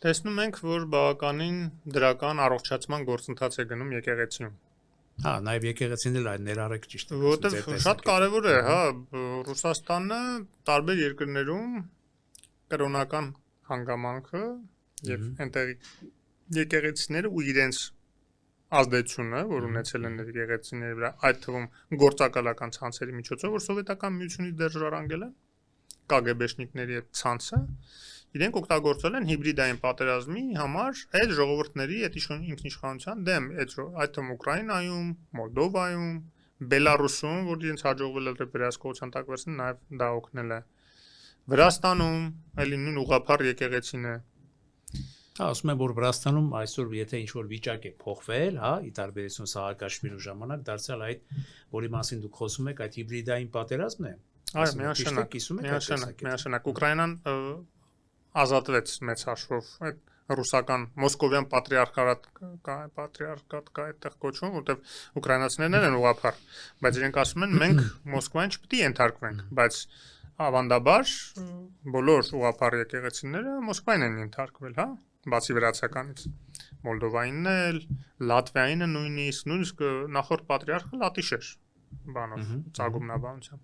Տեսնում ենք, որ բավականին դրական առողջացման գործընթաց է գնում եկեղեցիում։ Հա, նաև եկեղեցին էլ այն ներառեք ճիշտ է։ Որտեվ շատ կարևոր է, հա, Ռուսաստանը տարբեր երկրներում կրոնական հանգամանքը եւ այնտեղի եկեղեցիները ու իրենց ազդեցությունը, որ ունեցել են եկեղեցիների վրա, այդ թվում գործակալական ցանցերի միջոցով, որ սովետական միությունից դեռ ժառանգել են կգբշնիկների այդ ցանցը, իրենք օգտագործել են հիբրիդային պատերազմի համար այդ ժողովուրդների այդ ինքնիշխանության դեմ, այդ թվում Ուկրաինայում, Մոլդովայում, Բելարուսում, որ իրենց հաջողվել է վերահսկողության տակ վերցնել, նաև դա օգնել է Վրաստանում, այլ նույն ուղղափառ եկեղեցին է։ Հա, ասում եմ, որ Վրաստանում այսօր եթե ինչ-որ վիճակ է փոխվել, հա, ի տարբերություն Սահակաշվիլու ժամանակ դարձյալ այդ, որի մասին դուք խոսում եք, այդ հիբրիդային պատերազմն է։ Այո, միանշանակ Ուկրաինան ազատվեց մեծ հաշվով այդ ռուսական մոսկովյան պատրիարխատ կա այդտեղ կոչվում, որտեղ ուկրաինացիներն են ուղղափառ, բայց իրենք ասում են մենք Մոսկվային չպետք է ենթարկվենք, բայց ավանդաբար բոլոր ուղղափառ եկեղեցիները Մոսկվային են ենթարկվել, հա, բացի վրացականից, Մոլդովայինն էլ, Լատվիայինը նույնիսկ նախորդ պատրիարխը լատիշ էր, բանով, ծագումնաբանությամբ,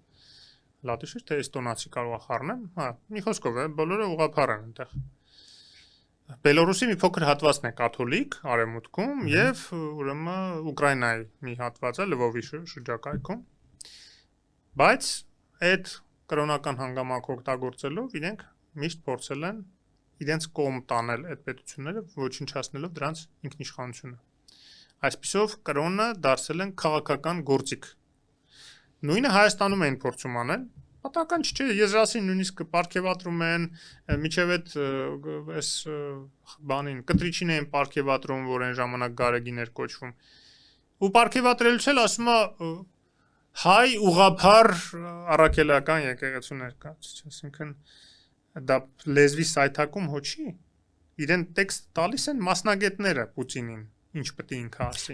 լատիշ էր, թե էստոնացի կարող է խառնեմ, հա, մի խոսքով է, բոլորը ուղղափառ են այնտեղ։ Բելորուսի մի փոքր հատվածն է կաթոլիկ արևմուտքում եւ ուրեմն Ուկրաինայի մի հատվածը Լվովի շրջակայքում, բայց այդ կրոնական հանգամանքը օգտագործելով իրենք միշտ փորձել են իրենց կողմ տանել այդ պետությունները, ոչնչացնելով դրանց ինքնիշխանությունը։ Այսպիսով կրոնը դարձել են քաղաքական գործիք։ Նույնը Հայաստանում էին փորձում անել, պատահական չէ, եզրասին նույնիսկ պարգևատրում են, միջև այդ այս բանին կտրիչին էին պարգևատրում, որ այն ժամանակ Գարեգին էր կոչվում։ Ու պարգևատրելուց էլ ասում է հայ ուղղափառ առաքելական եկեղեցուներ կա, այսինքն դա լեզվի սայթակում հո չի, իրեն տեքստ տալիս են մասնագետները Պուտինին, ինչ պետք է ինքը ասի։